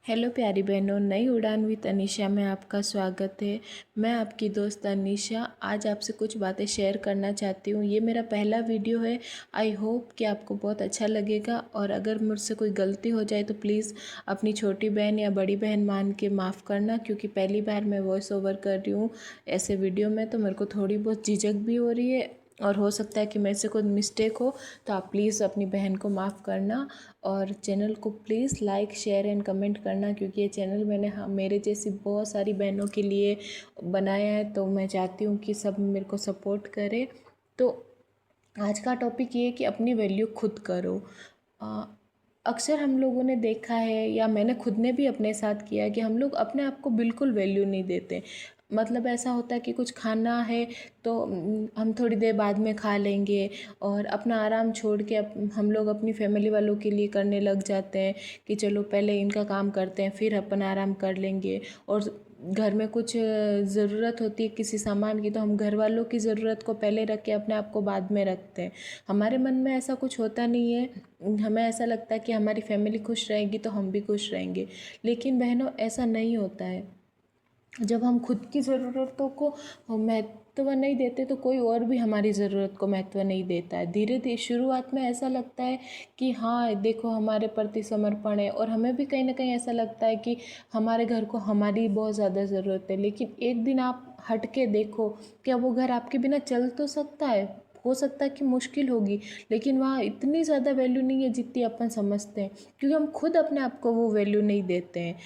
Hello प्यारी बहनों, नई उड़ान विद अनीशा में आपका स्वागत है। मैं आपकी दोस्त अनीशा आज आपसे कुछ बातें शेयर करना चाहती हूँ। ये मेरा पहला वीडियो है। आई होप कि आपको बहुत अच्छा लगेगा और अगर मुझसे कोई गलती हो जाए तो प्लीज़ अपनी छोटी बहन या बड़ी बहन मान के माफ़ करना, क्योंकि पहली बार मैं वॉइस ओवर कर रही हूँ ऐसे वीडियो में, तो मेरे को थोड़ी बहुत झिझक भी हो रही है और हो सकता है कि मेरे से कोई मिस्टेक हो, तो आप प्लीज़ अपनी बहन को माफ़ करना। और चैनल को please like share and comment करना, क्योंकि ये चैनल मैंने मेरे जैसी बहुत सारी बहनों के लिए बनाया है, तो मैं चाहती हूँ कि सब मेरे को सपोर्ट करें। तो आज का टॉपिक ये है कि अपनी वैल्यू खुद करो। अक्सर हम लोगों ने देखा है, या मैंने खुद ने भी अपने साथ किया है, कि हम लोग अपने आप को बिल्कुल वैल्यू नहीं देते। मतलब ऐसा होता है कि कुछ खाना है तो हम थोड़ी देर बाद में खा लेंगे, और अपना आराम छोड़ के हम लोग अपनी फैमिली वालों के लिए करने लग जाते हैं कि चलो पहले इनका काम करते हैं फिर अपन आराम कर लेंगे। और घर में कुछ ज़रूरत होती है किसी सामान की, तो हम घर वालों की ज़रूरत को पहले रख के अपने आप को बाद में रखते हैं। हमारे मन में ऐसा कुछ होता नहीं है। हमें ऐसा लगता है कि हमारी फैमिली खुश रहेगी तो हम भी खुश रहेंगे, लेकिन बहनों ऐसा नहीं होता है। जब हम खुद की ज़रूरतों को महत्व नहीं देते तो कोई और भी हमारी ज़रूरत को महत्व नहीं देता है। धीरे धीरे शुरुआत में ऐसा लगता है कि हाँ देखो हमारे प्रति समर्पण है, और हमें भी कहीं ना कहीं ऐसा लगता है कि हमारे घर को हमारी बहुत ज़्यादा ज़रूरत है। लेकिन एक दिन आप हट के देखो, क्या वो घर आपके बिना चल तो सकता है? हो सकता है कि मुश्किल होगी, लेकिन वहाँ इतनी ज़्यादा वैल्यू नहीं है जितनी अपन समझते हैं, क्योंकि हम खुद अपने आप को वो वैल्यू नहीं देते हैं।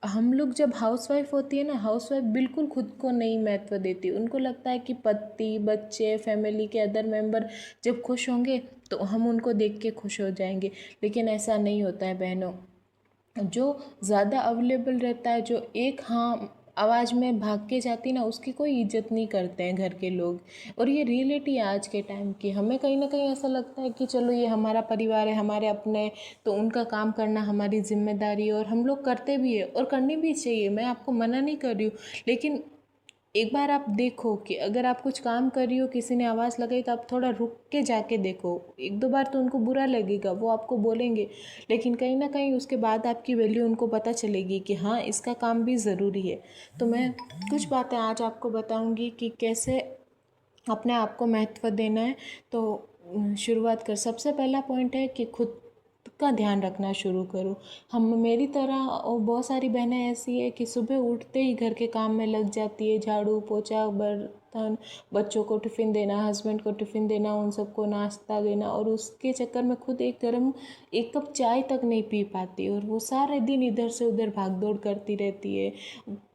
हम लोग जब हाउसवाइफ होती है ना, हाउसवाइफ बिल्कुल खुद को नहीं महत्व देती। उनको लगता है कि पति, बच्चे, फैमिली के अदर मेंबर जब खुश होंगे तो हम उनको देख के खुश हो जाएंगे, लेकिन ऐसा नहीं होता है बहनों। जो ज़्यादा अवेलेबल रहता है, जो एक हाँ आवाज़ में भाग के जाती ना, उसकी कोई इज्जत नहीं करते हैं घर के लोग। और ये रियलिटी है आज के टाइम की। हमें कहीं ना कहीं ऐसा लगता है कि चलो ये हमारा परिवार है, हमारे अपने, तो उनका काम करना हमारी जिम्मेदारी है, और हम लोग करते भी है और करनी भी चाहिए। मैं आपको मना नहीं कर रही हूँ, लेकिन एक बार आप देखो कि अगर आप कुछ काम कर रही हो, किसी ने आवाज़ लगाई, तो आप थोड़ा रुक के जाके देखो। एक दो बार तो उनको बुरा लगेगा, वो आपको बोलेंगे, लेकिन कहीं ना कहीं उसके बाद आपकी वैल्यू उनको पता चलेगी कि हाँ इसका काम भी ज़रूरी है। तो मैं कुछ बातें आज आपको बताऊंगी कि कैसे अपने आप को महत्व देना है। तो शुरुआत कर, सबसे पहला पॉइंट है कि खुद का ध्यान रखना शुरू करो। हम मेरी तरह और बहुत सारी बहनें ऐसी है कि सुबह उठते ही घर के काम में लग जाती है, झाड़ू पोछा बर्तन, बच्चों को टिफ़िन देना, हस्बैंड को टिफ़िन देना, उन सबको नाश्ता देना, और उसके चक्कर में खुद एक कप चाय तक नहीं पी पाती, और वो सारे दिन इधर से उधर भाग दौड़ करती रहती है।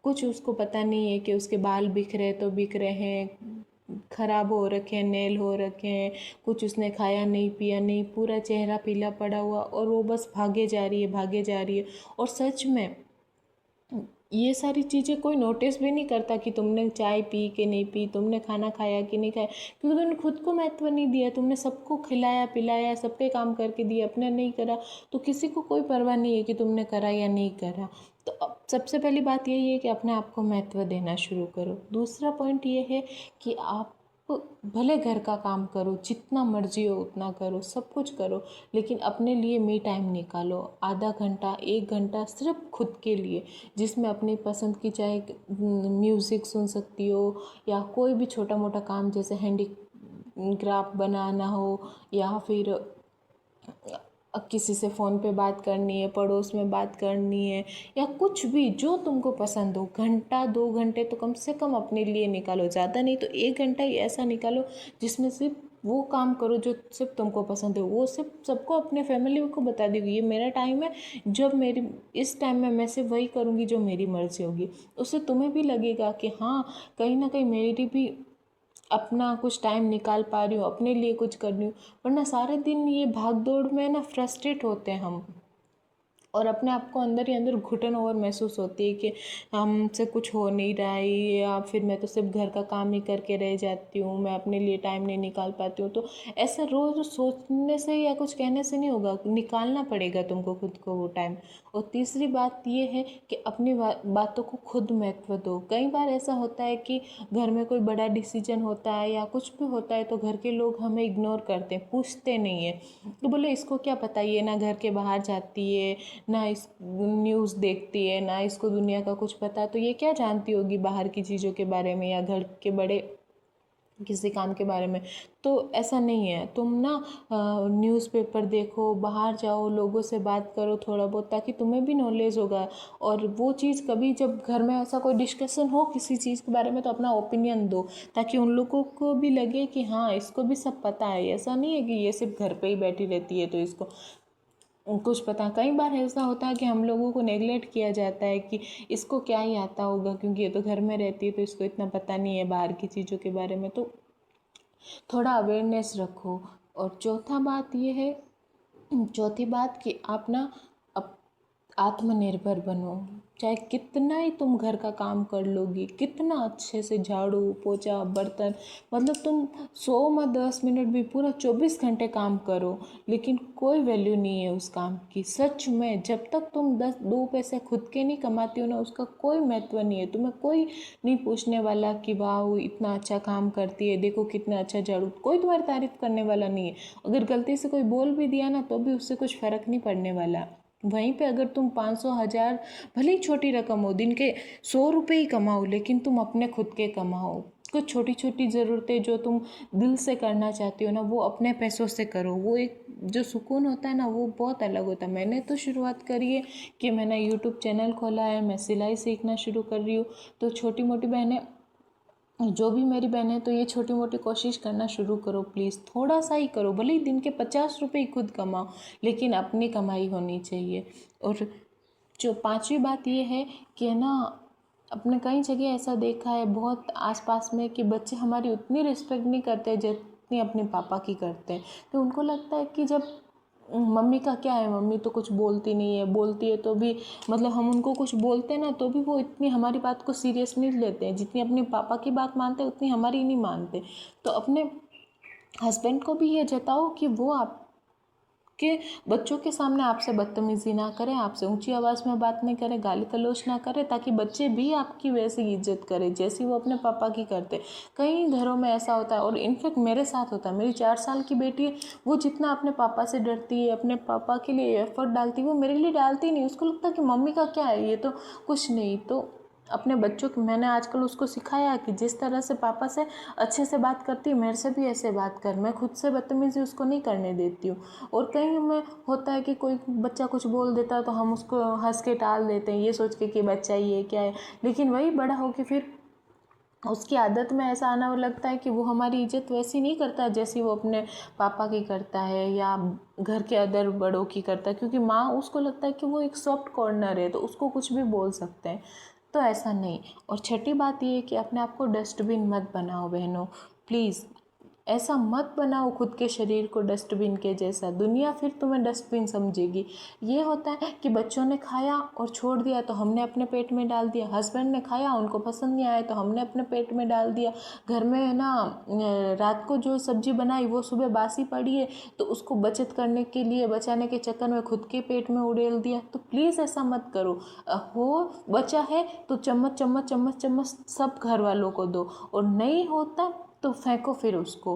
कुछ उसको पता नहीं है कि उसके बाल बिखरे तो बिखरे हैं, खराब हो रखे हैं, नेल हो रखे हैं, कुछ उसने खाया नहीं पिया नहीं, पूरा चेहरा पीला पड़ा हुआ, और वो बस भागे जा रही है भागे जा रही है। और सच में ये सारी चीज़ें कोई नोटिस भी नहीं करता कि तुमने चाय पी कि नहीं पी, तुमने खाना खाया कि नहीं खाया, क्योंकि तुमने खुद को महत्व नहीं दिया। तुमने सबको खिलाया पिलाया, सबके काम करके दिया, अपने नहीं करा, तो किसी को कोई परवाह नहीं है कि तुमने करा या नहीं करा। तो अब सबसे पहली बात यही है कि अपने आप को महत्व देना शुरू करो। दूसरा पॉइंट ये है कि आप भले घर का काम करो, जितना मर्जी हो उतना करो, सब कुछ करो, लेकिन अपने लिए मी टाइम निकालो। आधा घंटा 1 घंटा सिर्फ खुद के लिए, जिसमें अपनी पसंद की चाहे म्यूज़िक सुन सकती हो, या कोई भी छोटा मोटा काम जैसे हैंडी क्राफ्ट बनाना हो, या फिर किसी से फ़ोन पे बात करनी है, पड़ोस में बात करनी है, या कुछ भी जो तुमको पसंद हो। घंटा 2 घंटे तो कम से कम अपने लिए निकालो, ज़्यादा नहीं तो 1 घंटा ही ऐसा निकालो जिसमें सिर्फ वो काम करो जो सिर्फ तुमको पसंद है। वो सिर्फ सबको, अपने फैमिली को बता दोगी ये मेरा टाइम है, जब मेरी इस टाइम में मैं सिर्फ वही करूँगी जो मेरी मर्ज़ी होगी। उससे तुम्हें भी लगेगा कि हाँ कहीं ना कहीं मेरी भी अपना कुछ टाइम निकाल पा रही हूँ, अपने लिए कुछ कर रही हूँ। वरना सारे दिन ये भाग दौड़ में ना फ्रस्ट्रेट होते हैं हम, और अपने आप को अंदर ही अंदर घुटन और महसूस होती है कि हमसे कुछ हो नहीं रहा है, या फिर मैं तो सिर्फ घर का काम ही करके रह जाती हूँ, मैं अपने लिए टाइम नहीं निकाल पाती हूँ। तो ऐसा रोज़ सोचने से या कुछ कहने से नहीं होगा, निकालना पड़ेगा तुमको खुद को वो टाइम। और तीसरी बात ये है कि अपनी बातों को खुद महत्व दो। कई बार ऐसा होता है कि घर में कोई बड़ा डिसीजन होता है या कुछ भी होता है, तो घर के लोग हमें इग्नोर करते हैं, पूछते नहीं है। तो बोले इसको क्या पता, ये ना घर के बाहर जाती है, ना इस न्यूज़ देखती है, ना इसको दुनिया का कुछ पता, तो ये क्या जानती होगी बाहर की चीज़ों के बारे में या घर के बड़े किसी काम के बारे में। तो ऐसा नहीं है, तुम ना न्यूज़पेपर देखो, बाहर जाओ, लोगों से बात करो थोड़ा बहुत, ताकि तुम्हें भी नॉलेज होगा। और वो चीज़ कभी जब घर में ऐसा कोई डिस्कशन हो किसी चीज़ के बारे में तो अपना ओपिनियन दो, ताकि उन लोगों को भी लगे कि हाँ इसको भी सब पता है। ऐसा नहीं है कि ये सिर्फ घर पे ही बैठी रहती है तो इसको कुछ पता। कई बार ऐसा होता है कि हम लोगों को नेगलेक्ट किया जाता है कि इसको क्या ही आता होगा, क्योंकि ये तो घर में रहती है तो इसको इतना पता नहीं है बाहर की चीज़ों के बारे में। तो थोड़ा अवेयरनेस रखो। और चौथी बात कि आप ना आत्मनिर्भर बनो। चाहे कितना ही तुम घर का काम कर लोगी, कितना अच्छे से झाड़ू पोछा बर्तन, मतलब तुम 100 में 10 मिनट भी पूरा 24 घंटे काम करो, लेकिन कोई वैल्यू नहीं है उस काम की। सच में जब तक तुम 2 पैसे खुद के नहीं कमाती हो ना, उसका कोई महत्व नहीं है। तुम्हें कोई नहीं पूछने वाला कि वाह वो इतना अच्छा काम करती है, देखो कितना अच्छा झाड़ू, कोई तुम्हारी तारीफ करने वाला नहीं है। अगर गलती से कोई बोल भी दिया ना तो भी उससे कुछ फ़र्क नहीं पड़ने वाला। वहीं पे अगर तुम 500 1000, भले ही छोटी रकम हो, दिन के 100 रुपये ही कमाओ, लेकिन तुम अपने खुद के कमाओ। कुछ छोटी छोटी ज़रूरतें जो तुम दिल से करना चाहती हो ना, वो अपने पैसों से करो। वो एक जो सुकून होता है ना, वो बहुत अलग होता है। मैंने तो शुरुआत करी है कि मैंने यूट्यूब चैनल खोला है, मैं सिलाई सीखना शुरू कर रही हूँ। तो छोटी मोटी बहनें, जो भी मेरी बहन है, तो ये छोटी मोटी कोशिश करना शुरू करो प्लीज़। थोड़ा सा ही करो, भले ही दिन के 50 रुपये ही खुद कमाओ, लेकिन अपनी कमाई होनी चाहिए। और जो 5वीं बात ये है कि ना, अपने कई जगह ऐसा देखा है बहुत आसपास में कि बच्चे हमारी उतनी रिस्पेक्ट नहीं करते जितनी अपने पापा की करते हैं। तो उनको लगता है कि जब मम्मी का क्या है, मम्मी तो कुछ बोलती नहीं है, बोलती है तो भी मतलब हम उनको कुछ बोलते हैं ना तो भी वो इतनी हमारी बात को सीरियस नहीं लेते हैं। जितनी अपने पापा की बात मानते हैं उतनी हमारी नहीं मानते। तो अपने हस्बैंड को भी ये जताओ कि वो आपके बच्चों के सामने आपसे बदतमीज़ी ना करें, आपसे ऊंची आवाज़ में बात नहीं करें, गाली गलौज ना करें, ताकि बच्चे भी आपकी वैसी इज्जत करें जैसी वो अपने पापा की करते। कई घरों में ऐसा होता है, और इनफैक्ट मेरे साथ होता है। मेरी 4 साल की बेटी है, वो जितना अपने पापा से डरती है, अपने पापा के लिए एफर्ट डालती है, वो मेरे लिए डालती नहीं। उसको लगता है कि मम्मी का क्या है, ये तो कुछ नहीं। तो अपने बच्चों को मैंने आजकल उसको सिखाया कि जिस तरह से पापा से अच्छे से बात करती है, मेरे से भी ऐसे बात कर। मैं खुद से बदतमीज़ी उसको नहीं करने देती हूँ। और कहीं में होता है कि कोई बच्चा कुछ बोल देता है तो हम उसको हंस के टाल देते हैं, ये सोच के कि बच्चा ये क्या है। लेकिन वही बड़ा हो के फिर उसकी आदत में ऐसा आना लगता है कि वो हमारी इज्जत वैसी नहीं करता जैसी वो अपने पापा की करता है या घर के अदर बड़ों की करता है, क्योंकि माँ उसको लगता है कि वो एक सॉफ्ट कॉर्नर है तो उसको कुछ भी बोल सकते हैं। तो ऐसा नहीं। और छठी बात ये है कि अपने आप को डस्टबिन मत बनाओ बहनों, प्लीज़। ऐसा मत बनाओ खुद के शरीर को डस्टबिन के जैसा, दुनिया फिर तुम्हें डस्टबिन समझेगी। ये होता है कि बच्चों ने खाया और छोड़ दिया तो हमने अपने पेट में डाल दिया, हस्बैंड ने खाया उनको पसंद नहीं आया तो हमने अपने पेट में डाल दिया, घर में ना रात को जो सब्जी बनाई वो सुबह बासी पड़ी है तो उसको बचत करने के लिए बचाने के चक्कर में खुद के पेट में उड़ेल दिया। तो प्लीज़ ऐसा मत करो। हो बचा है तो चम्मच चम्मच चम्मच चम्मच सब घर वालों को दो, और नहीं होता तो फेंको फिर उसको।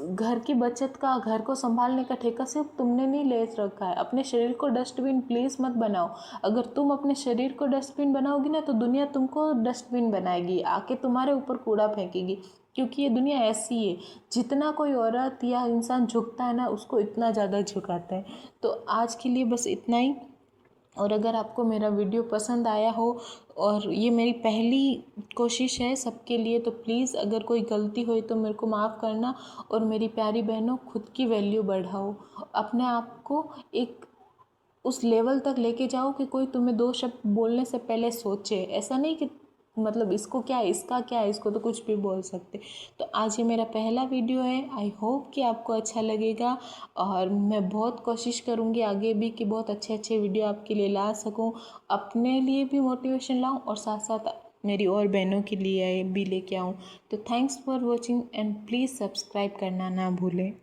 घर की बचत का, घर को संभालने का ठेका सिर्फ तुमने नहीं ले रखा है। अपने शरीर को डस्टबिन प्लीज़ मत बनाओ। अगर तुम अपने शरीर को डस्टबिन बनाओगी ना तो दुनिया तुमको डस्टबिन बनाएगी, आके तुम्हारे ऊपर कूड़ा फेंकेगी। क्योंकि ये दुनिया ऐसी है, जितना कोई औरत या इंसान झुकता है ना उसको इतना ज़्यादा झुकाता है। तो आज के लिए बस इतना ही। और अगर आपको मेरा वीडियो पसंद आया हो, और ये मेरी पहली कोशिश है सबके लिए, तो प्लीज़ अगर कोई गलती हुई तो मेरे को माफ़ करना। और मेरी प्यारी बहनों, खुद की वैल्यू बढ़ाओ, अपने आप को एक उस लेवल तक लेके जाओ कि कोई तुम्हें 2 शब्द बोलने से पहले सोचे। ऐसा नहीं कि मतलब इसको क्या है, इसका क्या है, इसको तो कुछ भी बोल सकते। तो आज ये मेरा पहला वीडियो है, आई होप कि आपको अच्छा लगेगा। और मैं बहुत कोशिश करूँगी आगे भी कि बहुत अच्छे अच्छे वीडियो आपके लिए ला सकूँ, अपने लिए भी मोटिवेशन लाऊँ और साथ साथ मेरी और बहनों के लिए भी लेके आऊँ। तो thanks for watching and please subscribe करना ना भूलें।